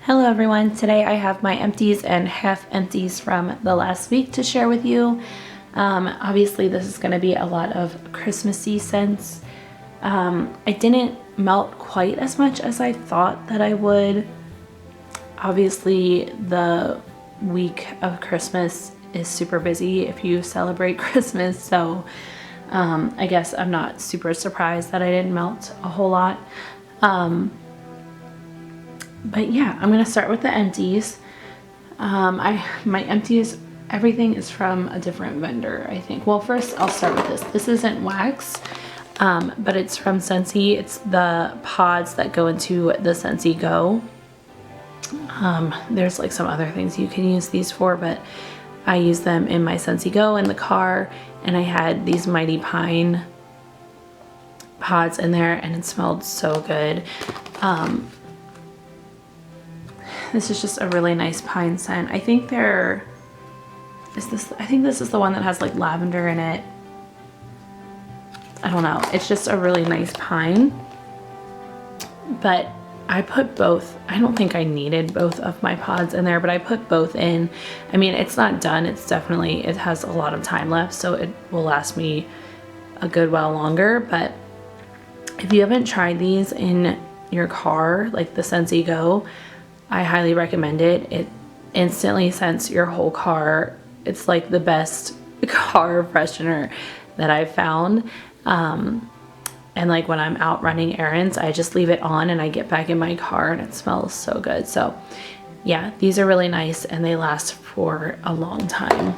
Hello everyone, today I have my empties and half empties from the last week to share with you. Obviously this is going to be a lot of Christmassy scents. I didn't melt quite as much as I thought that I would. Obviously the week of Christmas is super busy if you celebrate Christmas, so I guess I'm not super surprised that I didn't melt a whole lot. But yeah, I'm gonna start with the empties. My empties, everything is from a different vendor, I think. Well, first I'll start with this. This isn't wax, but it's from Scentsy. It's the pods that go into the Scentsy Go. There's like some other things you can use these for, but I use them in my Scentsy Go in the car, and I had these Mighty Pine pods in there, and it smelled so good. This is just a really nice pine scent. I think this is the one that has like lavender in it. I don't know. It's just a really nice pine. But I put both. I don't think I needed both of my pods in there, but I put both in. I mean, it's not done. It has a lot of time left, so it will last me a good while longer. But if you haven't tried these in your car, like the Scentsy Go, I highly recommend it. It instantly scents your whole car. It's like the best car freshener that I've found. And like when I'm out running errands, I just leave it on and I get back in my car and it smells so good. So yeah, these are really nice and they last for a long time.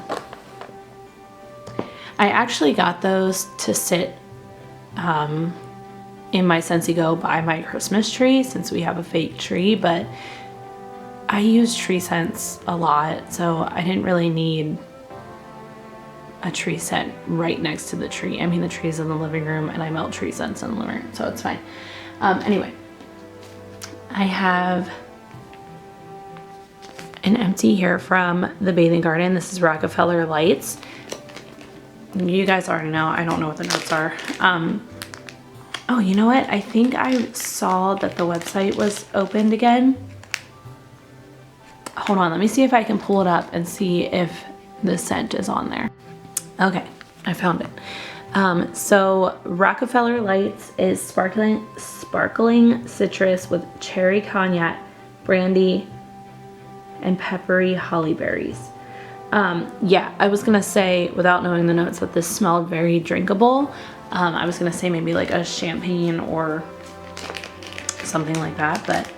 I actually got those to sit in my Scentsy Go by my Christmas tree, since we have a fake tree, but I use tree scents a lot, so I didn't really need a tree scent right next to the tree. I mean, the tree's in the living room and I melt tree scents in the living room, so it's fine. Anyway, I have an empty here from the Bathing Garden. This is Rockefeller Lights. You guys already know, I don't know what the notes are. Oh, you know what? I think I saw that the website was opened again. Hold on, let me see if I can pull it up and see if the scent is on there. Okay, I found it. So Rockefeller Lights is sparkling citrus with cherry cognac, brandy, and peppery holly berries. Yeah, I was gonna say, without knowing the notes, that this smelled very drinkable. I was gonna say maybe like a champagne or something like that, but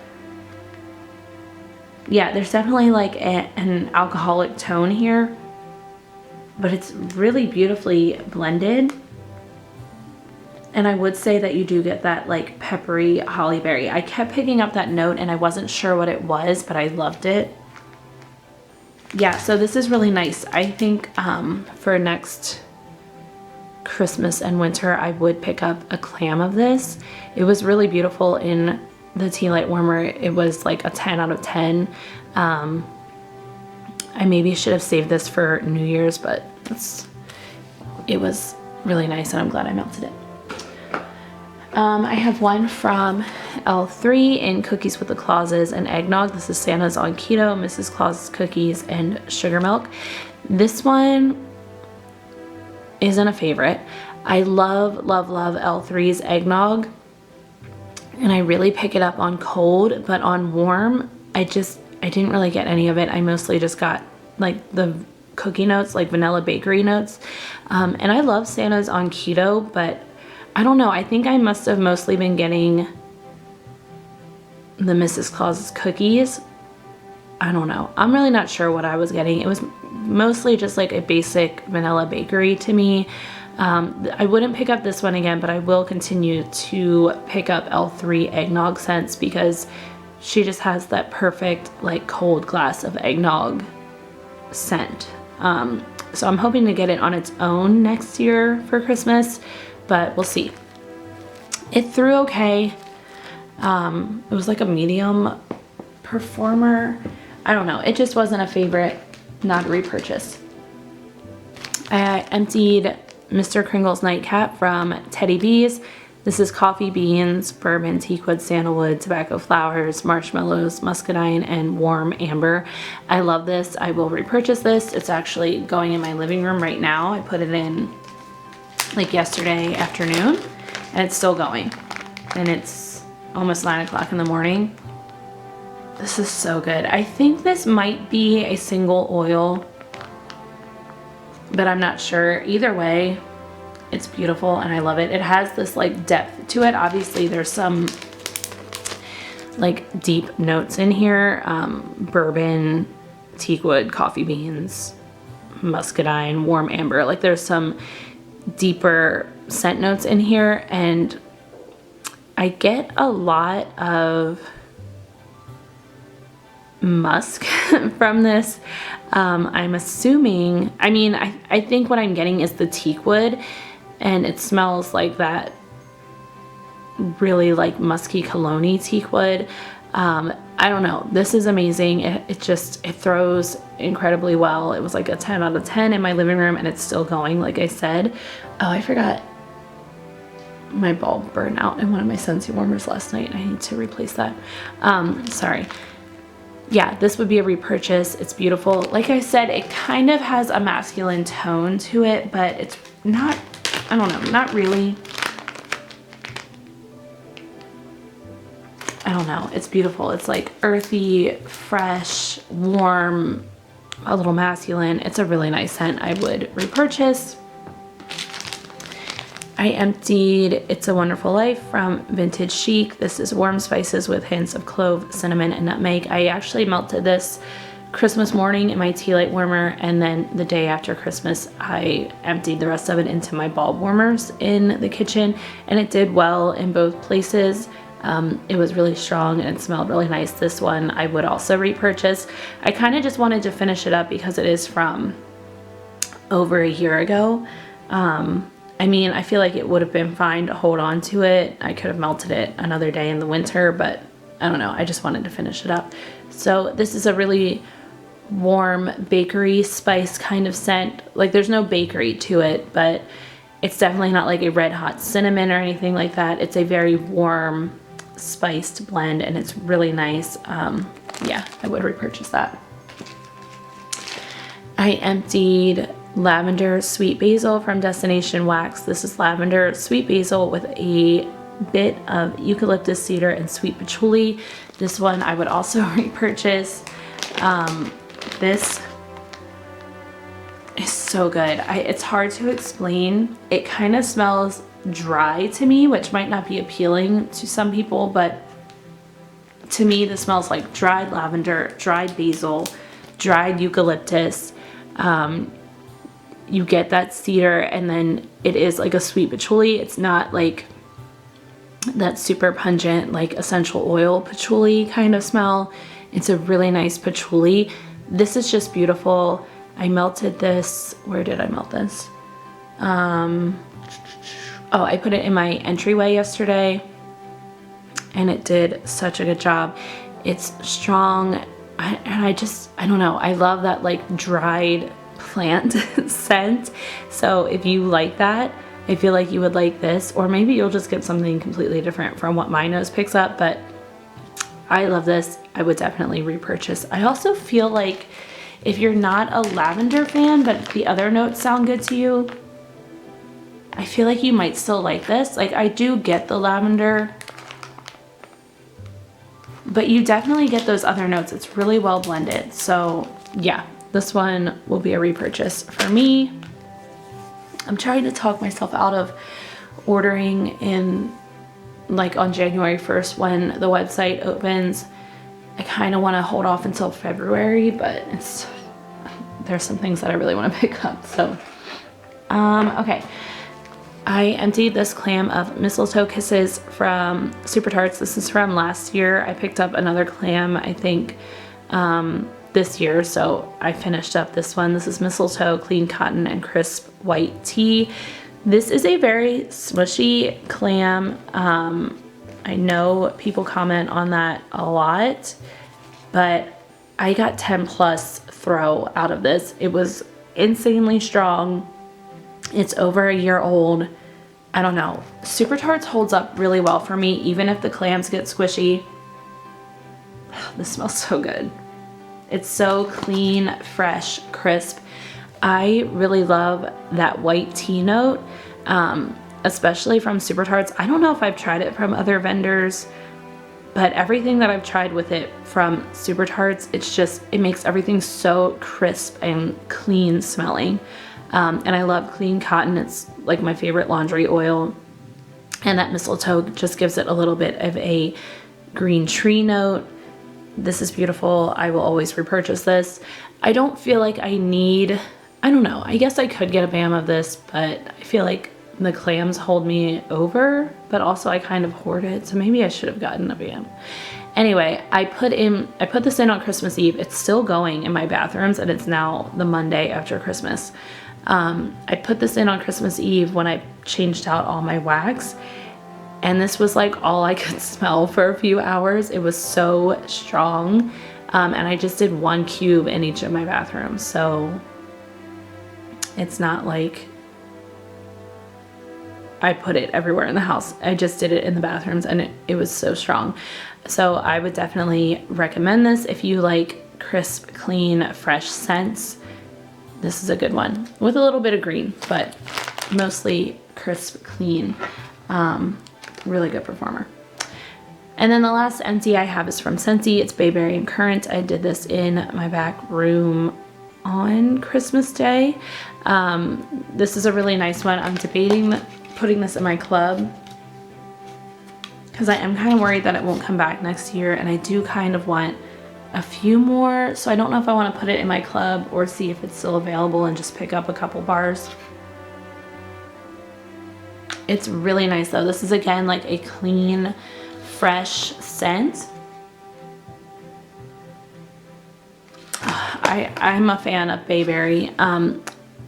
yeah, there's definitely like an alcoholic tone here, but it's really beautifully blended. And I would say that you do get that like peppery holly berry. I kept picking up that note and I wasn't sure what it was, but I loved it. Yeah, so this is really nice. I think for next Christmas and winter, I would pick up a clam of this. It was really beautiful in the tea light warmer. It was like a 10 out of 10. I maybe should have saved this for New Year's, but it was really nice and I'm glad I melted it. I have one from L3 in Cookies with the Clauses and Eggnog. This is Santa's on Keto, Mrs. Claus's Cookies, and Sugar Milk. This one isn't a favorite. I love, love, love L3's Eggnog. And I really pick it up on cold, but on warm, I didn't really get any of it. I mostly just got like the cookie notes, like vanilla bakery notes. And I love Santa's on Keto, but I don't know. I think I must have mostly been getting the Mrs. Claus's cookies. I don't know. I'm really not sure what I was getting. It was mostly just like a basic vanilla bakery to me. I wouldn't pick up this one again, but I will continue to pick up L3 eggnog scents because she just has that perfect like cold glass of eggnog scent. So I'm hoping to get it on its own next year for Christmas, but we'll see. It threw okay. It was like a medium performer. I don't know. It just wasn't a favorite, not a repurchase. I emptied Mr. Kringle's nightcap from Teddy B's. This is coffee beans, bourbon, teakwood, sandalwood, tobacco flowers, marshmallows, muscadine, and warm amber. I love this. I will repurchase this. It's actually going in my living room right now. I put it in like yesterday afternoon and it's still going. And it's almost 9 o'clock in the morning. This is so good. I think this might be a single oil, but I'm not sure. Either way, it's beautiful and I love it. It has this like depth to it. Obviously there's some like deep notes in here. Bourbon, teakwood, coffee beans, muscadine, warm amber. Like there's some deeper scent notes in here, and I get a lot of musk from this. I'm assuming, I mean, I think what I'm getting is the teakwood, and it smells like that really like musky cologne-y teakwood. I don't know. This is amazing. It throws incredibly well. It was like a 10 out of 10 in my living room and it's still going, like I said. Oh, I forgot my bulb burned out in one of my Scentsy warmers last night. I need to replace that. Sorry. Yeah, this would be a repurchase. It's beautiful. Like I said, it kind of has a masculine tone to it, but it's not, I don't know, not really. I don't know. It's beautiful. It's like earthy, fresh, warm, a little masculine. It's a really nice scent. I would repurchase. I emptied It's a Wonderful Life from Vintage Chic. This is warm spices with hints of clove, cinnamon, and nutmeg. I actually melted this Christmas morning in my tea light warmer, and then the day after Christmas I emptied the rest of it into my bulb warmers in the kitchen, and it did well in both places. It was really strong and it smelled really nice. This one I would also repurchase. I kind of just wanted to finish it up because it is from over a year ago. I mean, I feel like it would have been fine to hold on to it. I could have melted it another day in the winter, but I don't know. I just wanted to finish it up. So this is a really warm bakery spice kind of scent. Like there's no bakery to it, but it's definitely not like a red hot cinnamon or anything like that. It's a very warm spiced blend and it's really nice. Yeah, I would repurchase that. I emptied Lavender Sweet Basil from Destination Wax. This is lavender sweet basil with a bit of eucalyptus, cedar, and sweet patchouli. This one I would also repurchase. This is so good. It's hard to explain. It kind of smells dry to me, which might not be appealing to some people, but to me this smells like dried lavender, dried basil, dried eucalyptus. You get that cedar, and then it is like a sweet patchouli. It's not like that super pungent like essential oil patchouli kind of smell. It's a really nice patchouli. This is just beautiful. I melted this. Where did I melt this? Oh, I put it in my entryway yesterday and it did such a good job. It's strong, and I don't know. I love that like dried plant scent. So if you like that, I feel like you would like this, or maybe you'll just get something completely different from what my nose picks up, but I love this. I would definitely repurchase. I also feel like if you're not a lavender fan, but the other notes sound good to you, I feel like you might still like this. Like I do get the lavender, but you definitely get those other notes. It's really well blended. So yeah, this one will be a repurchase for me. I'm trying to talk myself out of ordering in like on January 1st when the website opens. I kind of want to hold off until February, but there's some things that I really want to pick up. So, okay. I emptied this clam of mistletoe kisses from Super Tarts. This is from last year. I picked up another clam, I think, this year, so I finished up this one. This is mistletoe, clean cotton, and crisp white tea. This is a very smushy clam. I know people comment on that a lot, but I got 10 plus throw out of this. It was insanely strong. It's over a year old. I don't know. Super Tarts holds up really well for me, even if the clams get squishy. This smells so good. It's so clean, fresh, crisp. I really love that white tea note, especially from Super Tarts. I don't know if I've tried it from other vendors, but everything that I've tried with it from Super Tarts, it makes everything so crisp and clean smelling. And I love clean cotton. It's like my favorite laundry oil. And that mistletoe just gives it a little bit of a green tree note. This is beautiful. I will always repurchase this. I don't feel like I don't know. I guess I could get a BAM of this, but I feel like the clams hold me over, but also I kind of hoard it. So maybe I should have gotten a BAM. Anyway, I put this in on Christmas Eve. It's still going in my bathrooms, and it's now the Monday after Christmas. I put this in on Christmas Eve when I changed out all my wax, and this was like all I could smell for a few hours. It was so strong, and I just did 1 cube in each of my bathrooms, so it's not like I put it everywhere in the house. I just did it in the bathrooms, and it was so strong. So I would definitely recommend this if you like crisp, clean, fresh scents. This is a good one with a little bit of green, but mostly crisp, clean, really good performer. And then the last empty I have is from Scentsy. It's Bayberry and Currant. I did this in my back room on Christmas Day. This is a really nice one. I'm debating putting this in my club because I am kind of worried that it won't come back next year, and I do kind of want a few more, so I don't know if I want to put it in my club or see if it's still available and just pick up a couple bars. It's really nice though. This is again like a clean, fresh scent. I'm a fan of Bayberry.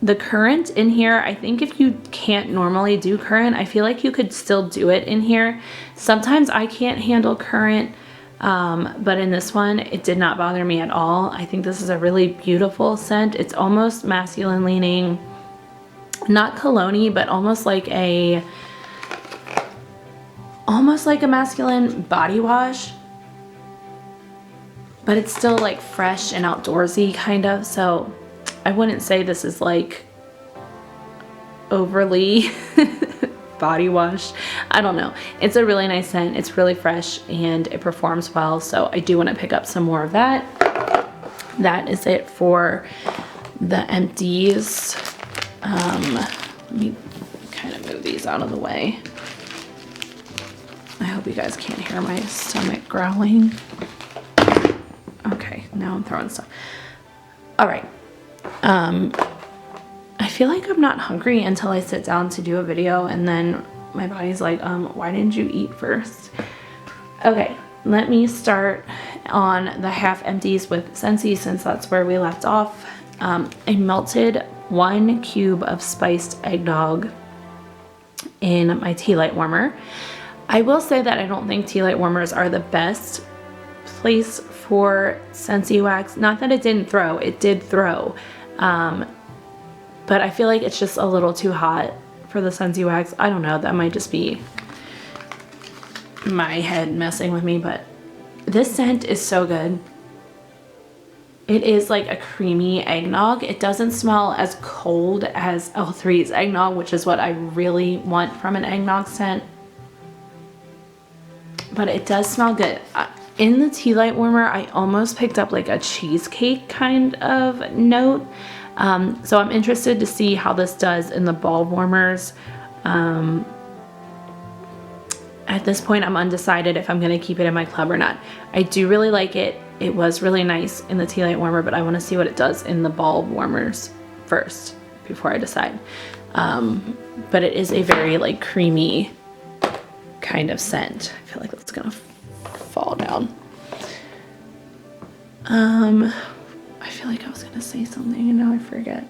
The currant in here, I think if you can't normally do currant, I feel like you could still do it in here. Sometimes I can't handle currant, but in this one, it did not bother me at all. I think this is a really beautiful scent. It's almost masculine leaning, not cologne-y, but almost like a masculine body wash. But it's still like fresh and outdoorsy kind of, so I wouldn't say this is like overly body wash. I don't know. It's a really nice scent. It's really fresh and it performs well, so I do want to pick up some more of that. That is it for the empties. Let me kind of move these out of the way. I hope you guys can't hear my stomach growling. Okay, now I'm throwing stuff. All right. I feel like I'm not hungry until I sit down to do a video, and then my body's like, why didn't you eat first? Okay, let me start on the half empties with Scentsy, since that's where we left off. I melted 1 cube of spiced eggnog in my tea light warmer. I will say that I don't think tea light warmers are the best place for Scentsy wax. Not that it didn't throw, it did throw. But I feel like it's just a little too hot for the Scentsy wax. I don't know, that might just be my head messing with me, but this scent is so good. It is like a creamy eggnog. It doesn't smell as cold as L3's eggnog, which is what I really want from an eggnog scent. But it does smell good. In the tea light warmer, I almost picked up like a cheesecake kind of note. So I'm interested to see how this does in the bulb warmers. At this point, I'm undecided if I'm going to keep it in my club or not. I do really like it. It was really nice in the tea light warmer, but I want to see what it does in the bulb warmers first before I decide. But it is a very like creamy kind of scent. I feel like that's going to fall down. I feel like I was going to say something and now I forget.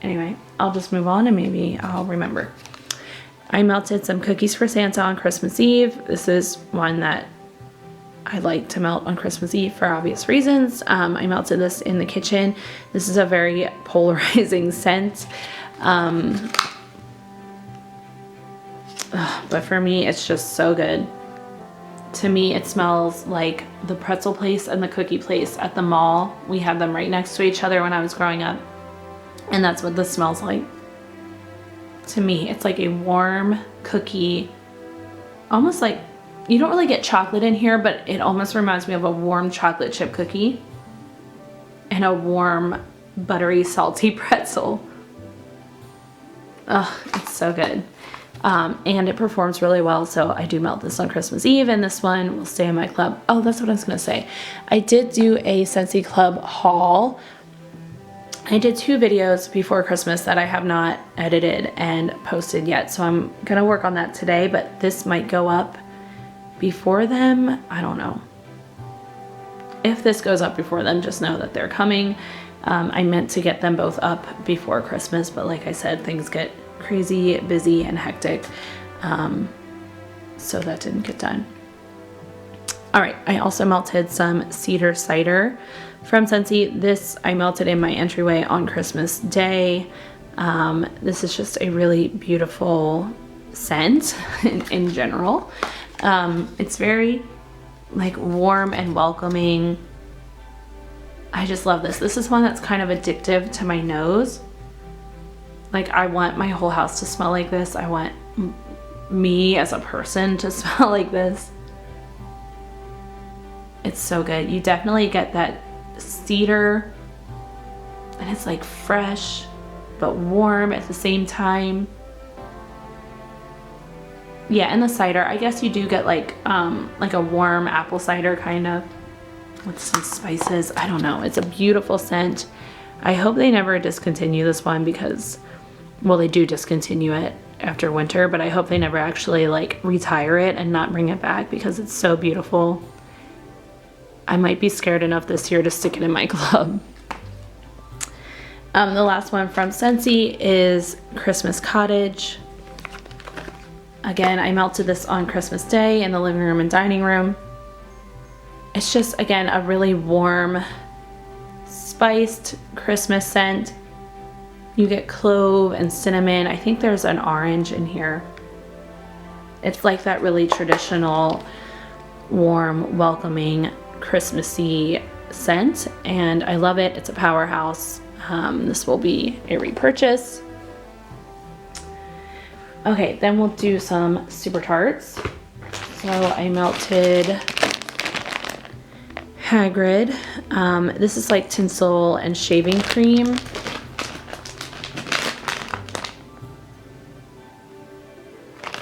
Anyway, I'll just move on and maybe I'll remember. I melted some cookies for Santa on Christmas Eve. This is one that I like to melt on Christmas Eve for obvious reasons. I melted this in the kitchen. This is a very polarizing scent. but for me, it's just so good. To me, it smells like the pretzel place and the cookie place at the mall. We had them right next to each other when I was growing up, and that's what this smells like. To me, it's like a warm cookie, almost like, you don't really get chocolate in here, but it almost reminds me of a warm chocolate chip cookie and a warm, buttery, salty pretzel. Ugh, it's so good. And it performs really well, so I do melt this on Christmas Eve, and this one will stay in my club. Oh, that's what I was gonna say. I did do a Scentsy Club haul. I did 2 videos before Christmas that I have not edited and posted yet, so I'm gonna work on that today, but this might go up before them. I don't know. If this goes up before them, just know that they're coming. I meant to get them both up before Christmas, but like I said, things get crazy, busy, and hectic, so that didn't get done. All right, I also melted some Cedar Cider from Scentsy. This I melted in my entryway on Christmas Day. This is just a really beautiful scent in general. It's very like warm and welcoming. I just love this. This is one that's kind of addictive to my nose. Like, I want my whole house to smell like this. I want me as a person to smell like this. It's so good. You definitely get that cedar, and it's like fresh but warm at the same time. Yeah, and the cider, I guess you do get like a warm apple cider kind of with some spices. I don't know. It's a beautiful scent. I hope they never discontinue this one because, well, they do discontinue it after winter, but I hope they never actually like retire it and not bring it back because it's so beautiful. I might be scared enough this year to stick it in my club. The last one from Scentsy is Christmas Cottage. Again, I melted this on Christmas Day in the living room and dining room. It's just, again, a really warm, spiced Christmas scent. You get clove and cinnamon. I think there's an orange in here. It's like that really traditional, warm, welcoming, Christmassy scent, and I love it. It's a powerhouse. This will be a repurchase. Okay, then we'll do some super tarts. So I melted Hagrid. This is like tinsel and shaving cream.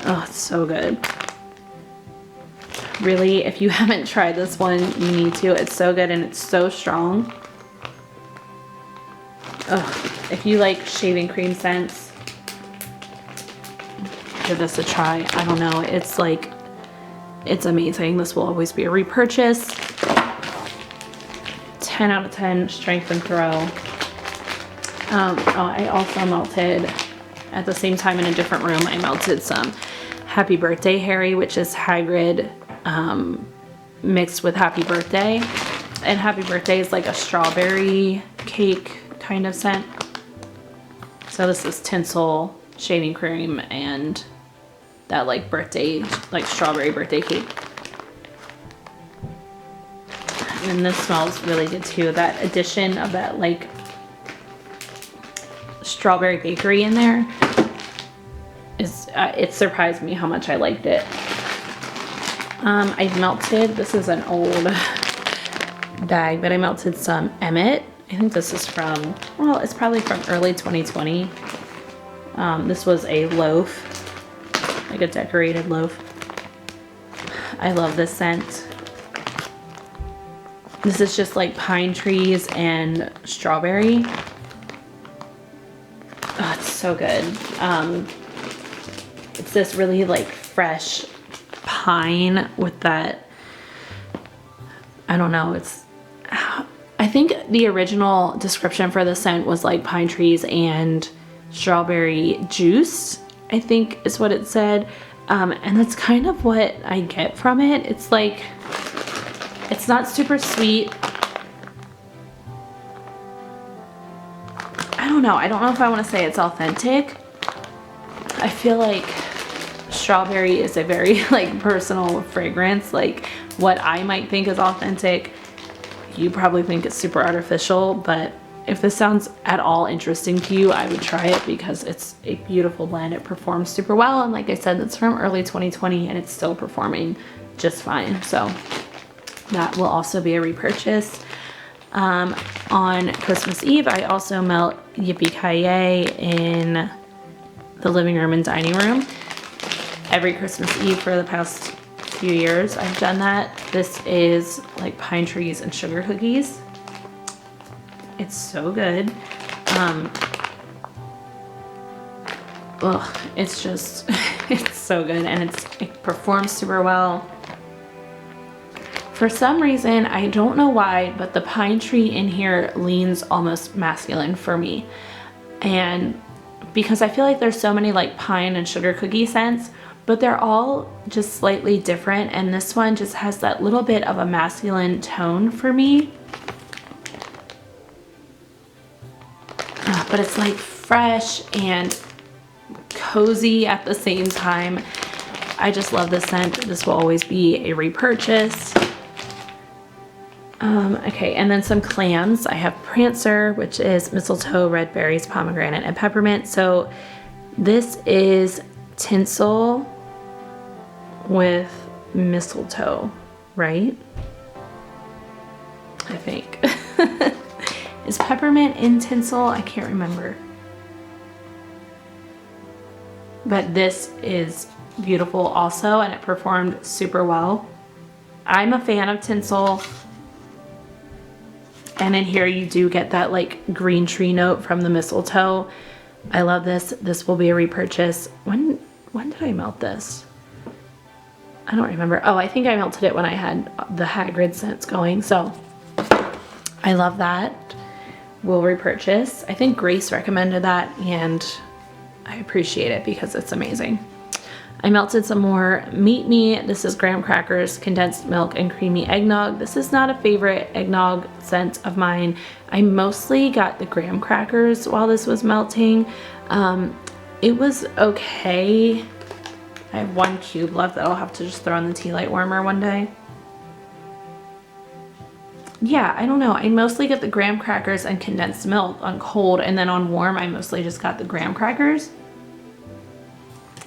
Oh, it's so good. Really, if you haven't tried this one, you need to. It's so good and it's so strong. Ugh, if you like shaving cream scents, give this a try. I don't know. It's like, it's amazing. This will always be a repurchase. 10 out of 10 strength and throw. I also melted at the same time in a different room. I melted some Happy Birthday Harry, which is Hagrid mixed with Happy Birthday. And Happy Birthday is like a strawberry cake kind of scent. So this is tinsel, shaving cream, and that like birthday, like strawberry birthday cake. And this smells really good too. That addition of that like strawberry bakery in there is, it surprised me how much I liked it. I melted, this is an old bag, but I melted some Emmett. I think this is from, well, it's probably from early 2020. This was a loaf, like a decorated loaf. I love this scent. This is just like pine trees and strawberry. Oh, it's so good. It's this really like fresh pine with that, I don't know, it's, I think the original description for the scent was like pine trees and strawberry juice, I think is what it said. And that's kind of what I get from it. It's like, it's not super sweet. I don't know if I want to say it's authentic. I feel like strawberry is a very like personal fragrance. Like what I might think is authentic, you probably think it's super artificial, but if this sounds at all interesting to you, I would try it because it's a beautiful blend. It performs super well, and like I said, it's from early 2020 and it's still performing just fine. So that will also be a repurchase. On Christmas Eve, I also melt Yippee-Ki-Yay in the living room and dining room. Every Christmas Eve for the past few years I've done that. This is like pine trees and sugar cookies. It's so good. It's just, it's so good, and it performs super well. For some reason, I don't know why, but the pine tree in here leans almost masculine for me. And because I feel like there's so many like pine and sugar cookie scents, but they're all just slightly different, and this one just has that little bit of a masculine tone for me. But it's like fresh and cozy at the same time. I just love this scent. This will always be a repurchase. Okay, and then some clams. I have Prancer, which is mistletoe, red berries, pomegranate, and peppermint. So this is tinsel with mistletoe, right? I think. Is peppermint in tinsel? I can't remember. But this is beautiful also, and it performed super well. I'm a fan of tinsel. And in here you do get that like green tree note from the mistletoe. I love this. This will be a repurchase. When did I melt this? I don't remember. Oh, I think I melted it when I had the Hagrid scents going. So I love that. We'll repurchase. I think Grace recommended that, and I appreciate it because it's amazing. I melted some more Meet Me. This is graham crackers, condensed milk, and creamy eggnog. This is not a favorite eggnog scent of mine. I mostly got the graham crackers while this was melting. It was okay. I have one cube left that I'll have to just throw in the tea light warmer one day. Yeah, I don't know. I mostly get the graham crackers and condensed milk on cold, and then on warm I mostly just got the graham crackers.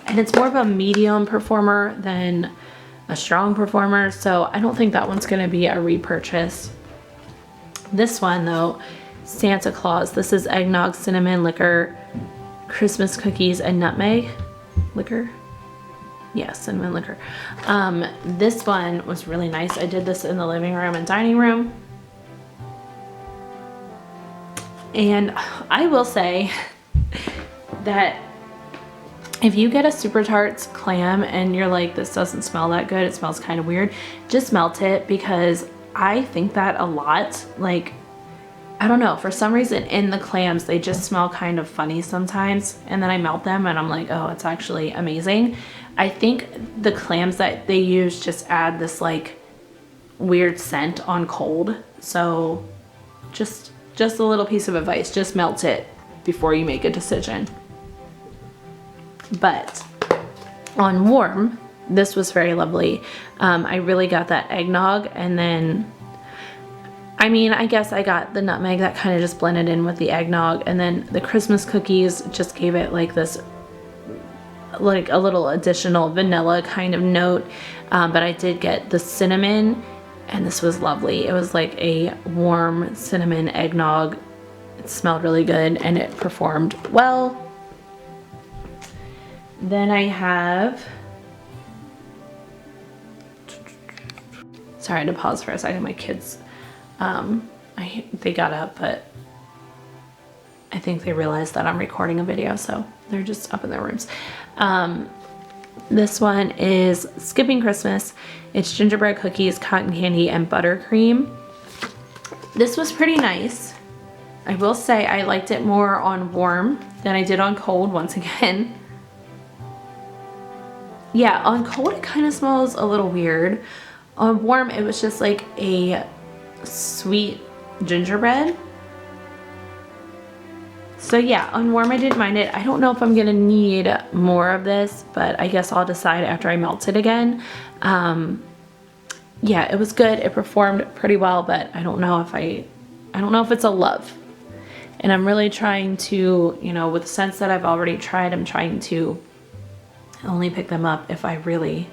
And it's more of a medium performer than a strong performer, so I don't think that one's gonna be a repurchase. This one though, Santa Claus. This is eggnog, cinnamon liquor, Christmas cookies, and nutmeg liquor. Yeah, cinnamon liquor. This one was really nice. I did this in the living room and dining room. And I will say that if you get a Super Tarts clam and you're like, this doesn't smell that good, it smells kind of weird, just melt it, because I think that a lot. Like, I don't know, for some reason in the clams, they just smell kind of funny sometimes. And then I melt them and I'm like, oh, it's actually amazing. I think the clams that they use just add this like weird scent on cold. So just a little piece of advice, just melt it before you make a decision. But on warm, this was very lovely. I really got that eggnog, and then, I mean, I guess I got the nutmeg that kind of just blended in with the eggnog, and then the Christmas cookies just gave it like this, like a little additional vanilla kind of note. But I did get the cinnamon, and this was lovely. It was like a warm cinnamon eggnog. It smelled really good and it performed well. Then I have, sorry, I had to pause for a second. My kids, they got up, but I think they realized that I'm recording a video, so they're just up in their rooms. This one is Skipping Christmas. It's gingerbread cookies, cotton candy, and buttercream. This was pretty nice. I will say I liked it more on warm than I did on cold, once again. Yeah, on cold it kind of smells a little weird. On warm it was just like a sweet gingerbread. So yeah, on warm I didn't mind it. I don't know if I'm gonna need more of this, but I guess I'll decide after I melt it again. Yeah, it was good. It performed pretty well, but I don't know if it's a love. And I'm really trying to, you know, with scents that I've already tried, I'm trying to only pick them up if I really,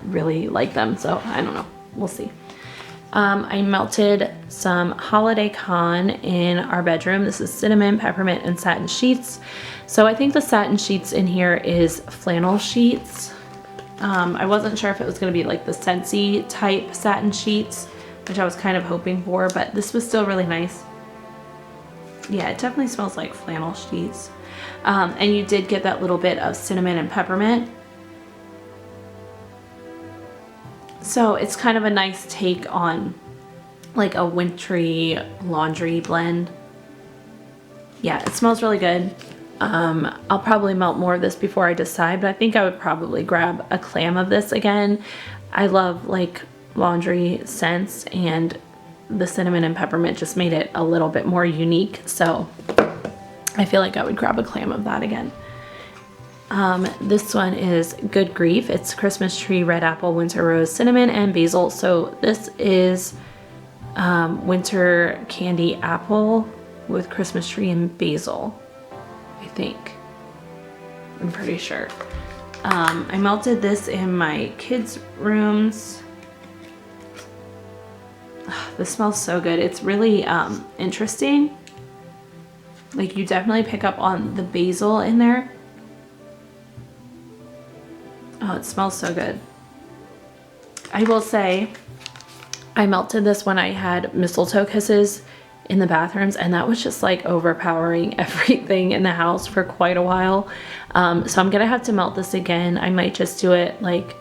really like them. So I don't know. We'll see. I melted some Holiday Con in our bedroom. This is cinnamon, peppermint, and satin sheets. So I think the satin sheets in here is flannel sheets. I wasn't sure if it was going to be like the Scentsy type satin sheets, which I was kind of hoping for, but this was still really nice. Yeah, it definitely smells like flannel sheets. And you did get that little bit of cinnamon and peppermint. So it's kind of a nice take on like a wintry laundry blend. Yeah, it smells really good. I'll probably melt more of this before I decide, but I think I would probably grab a clam of this again. I love like laundry scents, and the cinnamon and peppermint just made it a little bit more unique. So I feel like I would grab a clam of that again. This one is Good Grief. It's Christmas tree, red apple, winter rose, cinnamon, and basil. So this is winter candy apple with Christmas tree and basil, I think. I'm pretty sure. I melted this in my kids' rooms. This smells so good. It's really interesting. Like, you definitely pick up on the basil in there. Oh, it smells so good. I will say, I melted this when I had mistletoe kisses in the bathrooms, and that was just like overpowering everything in the house for quite a while. So I'm gonna have to melt this again. I might just do it like,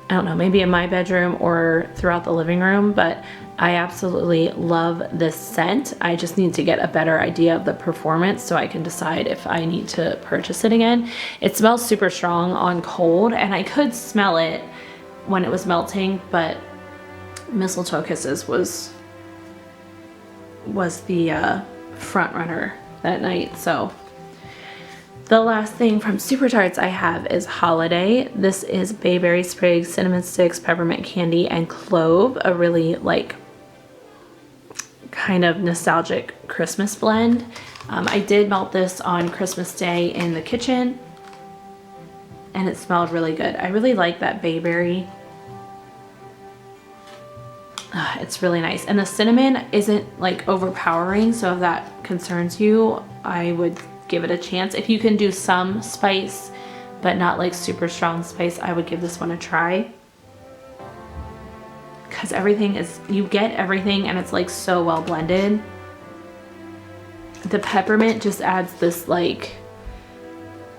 I don't know, maybe in my bedroom or throughout the living room, but I absolutely love this scent. I just need to get a better idea of the performance so I can decide if I need to purchase it again. It smells super strong on cold, and I could smell it when it was melting, but Mistletoe Kisses was the front runner that night. So the last thing from Super Tarts I have is Holiday. This is bayberry sprigs, cinnamon sticks, peppermint candy, and clove. A really like kind of nostalgic Christmas blend. I did melt this on Christmas Day in the kitchen, and it smelled really good. I really like that bayberry. It's really nice, and the cinnamon isn't like overpowering, so if that concerns you, I would give it a chance. If you can do some spice but not like super strong spice, I would give this one a try, because everything is, you get everything, and it's like so well blended. The peppermint just adds this like,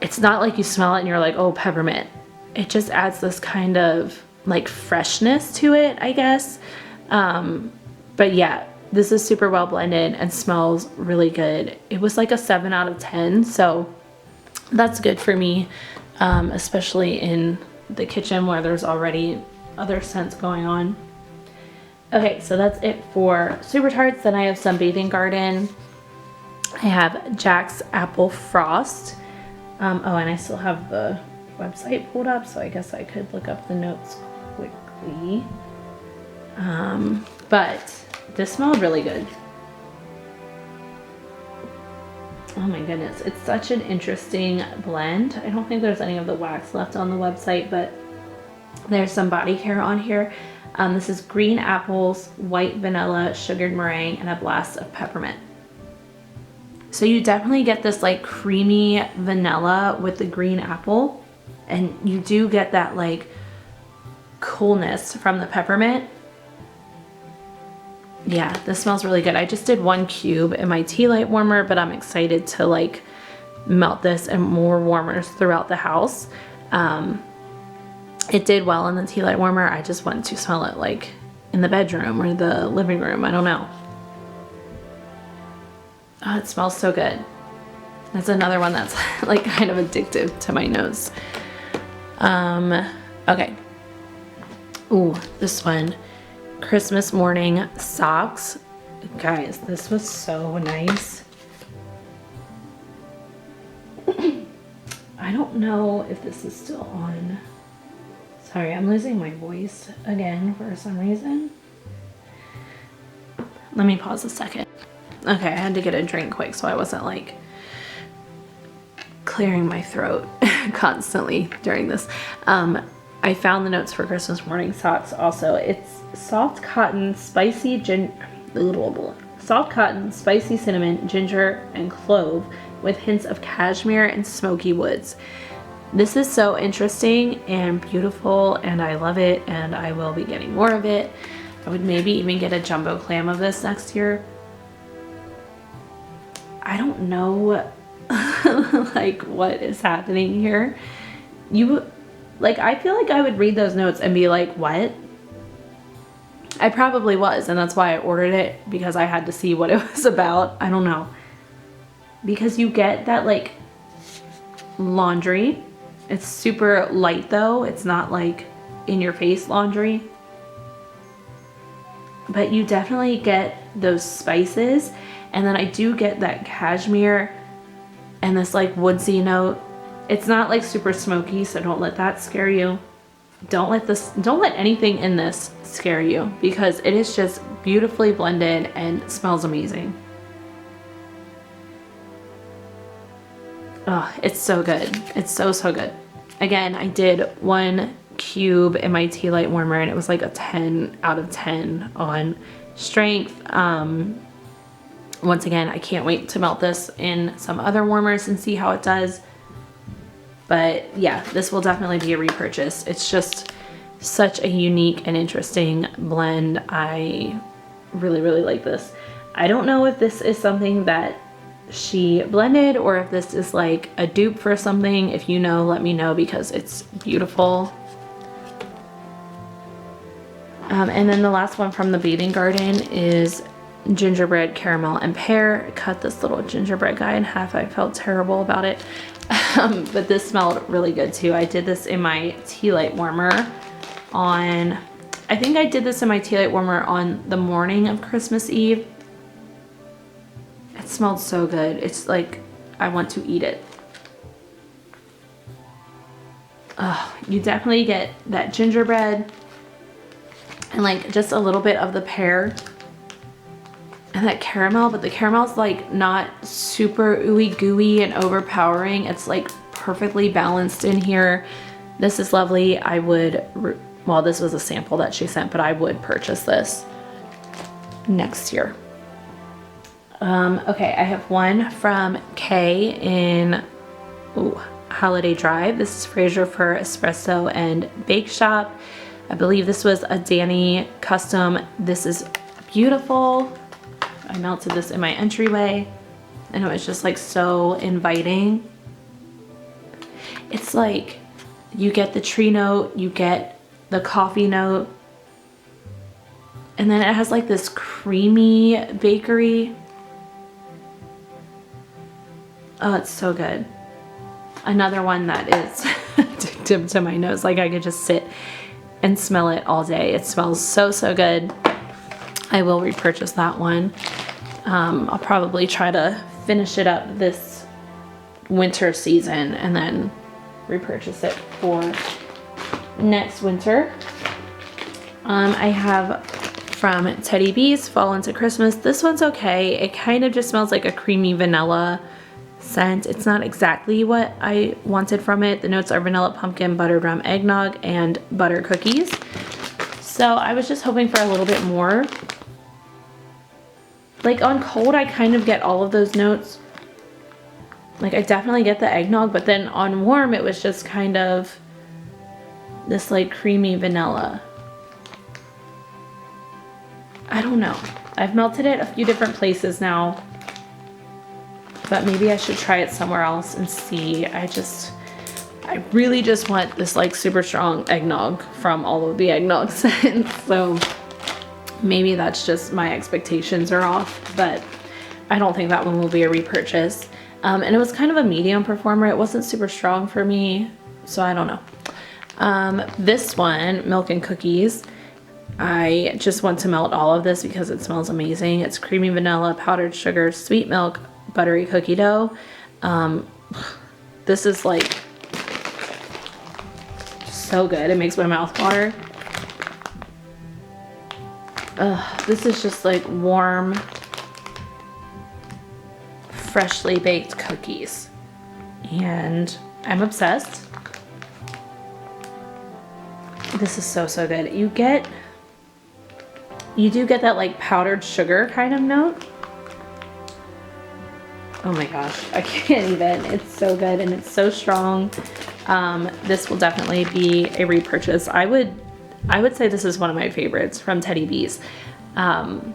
it's not like you smell it and you're like, oh, peppermint. It just adds this kind of like freshness to it, I guess. But yeah, this is super well blended and smells really good. It was like a 7 out of 10, so that's good for me, especially in the kitchen where there's already other scents going on. Okay, so that's it for Super Tarts. Then I have some Bathing Garden. I have Jack's Apple Frost. Oh, and I still have the website pulled up, so I guess I could look up the notes quickly. But this smelled really good. Oh my goodness, it's such an interesting blend. I don't think there's any of the wax left on the website, but there's some body care on here. This is green apples, white vanilla, sugared meringue, and a blast of peppermint. So you definitely get this like creamy vanilla with the green apple, and you do get that like coolness from the peppermint. Yeah, this smells really good. I just did 1 cube in my tea light warmer, but I'm excited to like melt this in more warmers throughout the house. It did well in the tea light warmer. I just want to smell it like in the bedroom or the living room. I don't know. Oh, it smells so good. That's another one that's like kind of addictive to my nose. Okay. Ooh, this one. Christmas morning socks. Guys, this was so nice. I don't know if this is still on. Sorry, I'm losing my voice again for some reason. Let me pause a second. Okay, I had to get a drink quick so I wasn't like clearing my throat constantly during this. I found the notes for Christmas morning socks also. It's soft cotton, spicy cinnamon, ginger, and clove with hints of cashmere and smoky woods. This is so interesting and beautiful, and I love it, and I will be getting more of it. I would maybe even get a jumbo clam of this next year. I don't know like what is happening here. I feel like I would read those notes and be like, what? I probably was, and that's why I ordered it, because I had to see what it was about. I don't know. Because you get that like laundry. It's super light though. It's not like in your face laundry. But you definitely get those spices. And then I do get that cashmere and this like woodsy note. It's not like super smoky, so don't let that scare you. Don't let anything in this scare you, because it is just beautifully blended and smells amazing. Oh, it's so good. It's so good. Again, I did 1 cube in my tea light warmer and it was like a 10 out of 10 on strength. Once again, I can't wait to melt this in some other warmers and see how it does. But yeah, this will definitely be a repurchase. It's just such a unique and interesting blend. I really, really like this. I don't know if this is something that she blended or if this is like a dupe for something. If you know, let me know, because it's beautiful. And then the last one from the Bathing Garden is Gingerbread, Caramel, and Pear. Cut this little gingerbread guy in half. I felt terrible about it. But this smelled really good too. I did this in my tea light warmer on, I think I did this in my tea light warmer on the morning of Christmas Eve. It smelled so good. It's like, I want to eat it. Oh, you definitely get that gingerbread and like just a little bit of the pear and that caramel, but the caramel's like not super ooey gooey and overpowering. It's like perfectly balanced in here. This is lovely. I would, well, this was a sample that she sent, but I would purchase this next year. Okay, I have one from Kay in Holiday Drive. This is Fraser for Espresso and Bake Shop. I believe this was a Danny custom. This is beautiful. I melted this in my entryway and it was just like so inviting. It's like you get the tree note, you get the coffee note, and then it has like this creamy bakery. Oh, it's so good. Another one that is addictive to my nose. Like I could just sit and smell it all day. It smells so, so good. I will repurchase that one. I'll probably try to finish it up this winter season and then repurchase it for next winter. I have from Teddy B's Fall into Christmas. This one's okay. It kind of just smells like a creamy vanilla scent. It's not exactly what I wanted from it. The notes are vanilla pumpkin, buttered rum eggnog, and butter cookies. So I was just hoping for a little bit more. Like on cold, I kind of get all of those notes. Like I definitely get the eggnog, but then on warm, it was just kind of this like creamy vanilla. I don't know. I've melted it a few different places now, but maybe I should try it somewhere else and see. I really just want this like super strong eggnog from all of the eggnog scents. So maybe that's just my expectations are off, but I don't think that one will be a repurchase. And it was kind of a medium performer. It wasn't super strong for me, so I don't know. This one, Milk and Cookies, I just want to melt all of this because it smells amazing. It's creamy vanilla, powdered sugar, sweet milk, buttery cookie dough. This is like so good. It makes my mouth water. Ugh, this is just like warm, freshly baked cookies. And I'm obsessed. This is so, so good. You do get that like powdered sugar kind of note. Oh my gosh, I can't even. It's so good and it's so strong. This will definitely be a repurchase. I would say this is one of my favorites from Teddy B's. I'm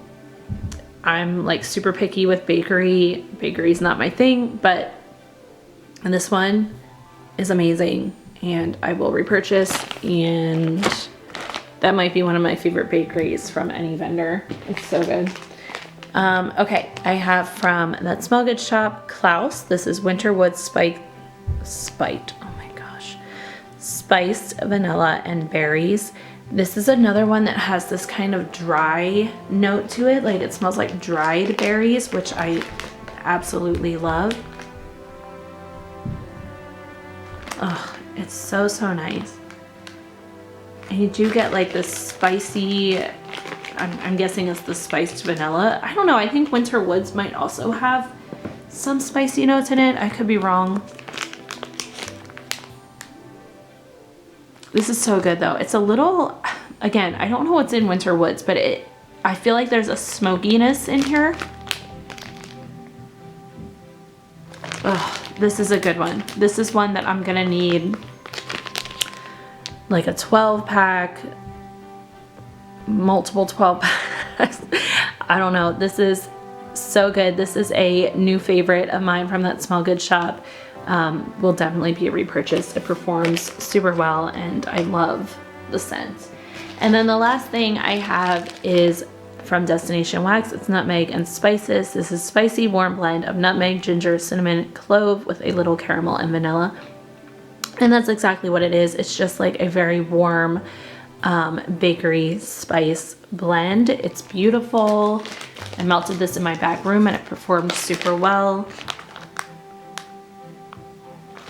like super picky with bakery. Bakery's not my thing, but this one is amazing and I will repurchase, and that might be one of my favorite bakeries from any vendor. It's so good. Okay, I have from That Smell Good shop, Klaus. This is Winterwood spiced vanilla and berries. This is another one that has this kind of dry note to it. Like it smells like dried berries, which I absolutely love. Oh, it's so, so nice. And you do get like this spicy, I'm guessing it's the spiced vanilla. I don't know, I think Winter Woods might also have some spicy notes in it. I could be wrong. This is so good though. It's a little, again, I don't know what's in Winter Woods, but I feel like there's a smokiness in here. Ugh, this is a good one. This is one that I'm gonna need like a 12 pack, multiple 12 packs. I don't know. This is so good. This is a new favorite of mine from That Smell Good shop. Will definitely be a repurchase. It performs super well and I love the scent. And then the last thing I have is from Destination Wax. It's nutmeg and spices. This is spicy warm blend of nutmeg, ginger, cinnamon, clove with a little caramel and vanilla. And that's exactly what it is. It's just like a very warm bakery spice blend. It's beautiful. I melted this in my back room and it performed super well.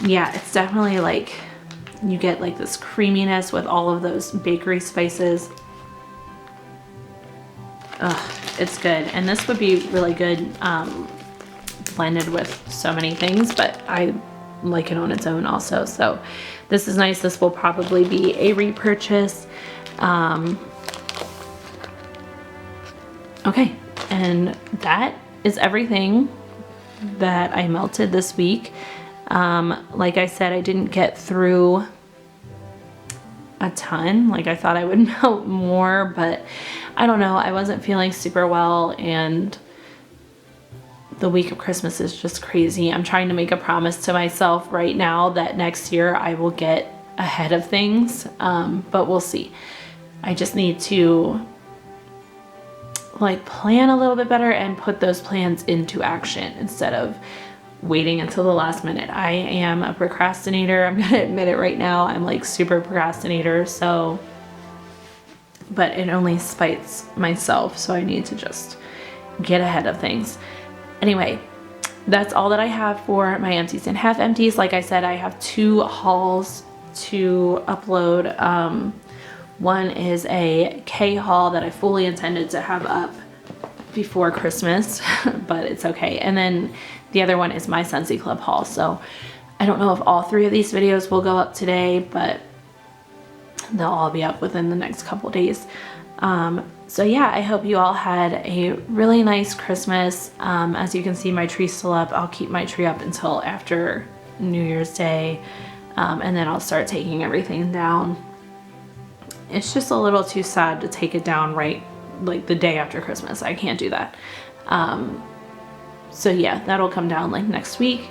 Yeah, it's definitely like, you get like this creaminess with all of those bakery spices. Ugh, it's good. And this would be really good blended with so many things, but I like it on its own also. So this is nice. This will probably be a repurchase. Okay, and that is everything that I melted this week. Like I said, I didn't get through a ton. Like I thought I would melt more, but I don't know. I wasn't feeling super well and the week of Christmas is just crazy. I'm trying to make a promise to myself right now that next year I will get ahead of things, but we'll see. I just need to like plan a little bit better and put those plans into action instead of waiting until the last minute. I am a procrastinator. I'm gonna admit it right now. I'm like super procrastinator, so, but it only spites myself, so I need to just get ahead of things. Anyway, that's all that I have for my empties and half empties. Like I said, I have 2 hauls to upload. One is a K haul that I fully intended to have up before Christmas, but it's okay. And then the other one is my Scentsy Club haul. So I don't know if all 3 of these videos will go up today, but they'll all be up within the next couple days. So yeah, I hope you all had a really nice Christmas. As you can see, my tree's still up. I'll keep my tree up until after New Year's Day, and then I'll start taking everything down. It's just a little too sad to take it down right like the day after Christmas. I can't do that. So yeah, that'll come down like next week.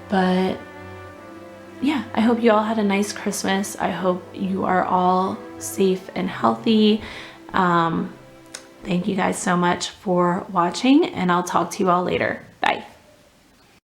But yeah, I hope you all had a nice Christmas. I hope you are all safe and healthy. Thank you guys so much for watching, and I'll talk to you all later.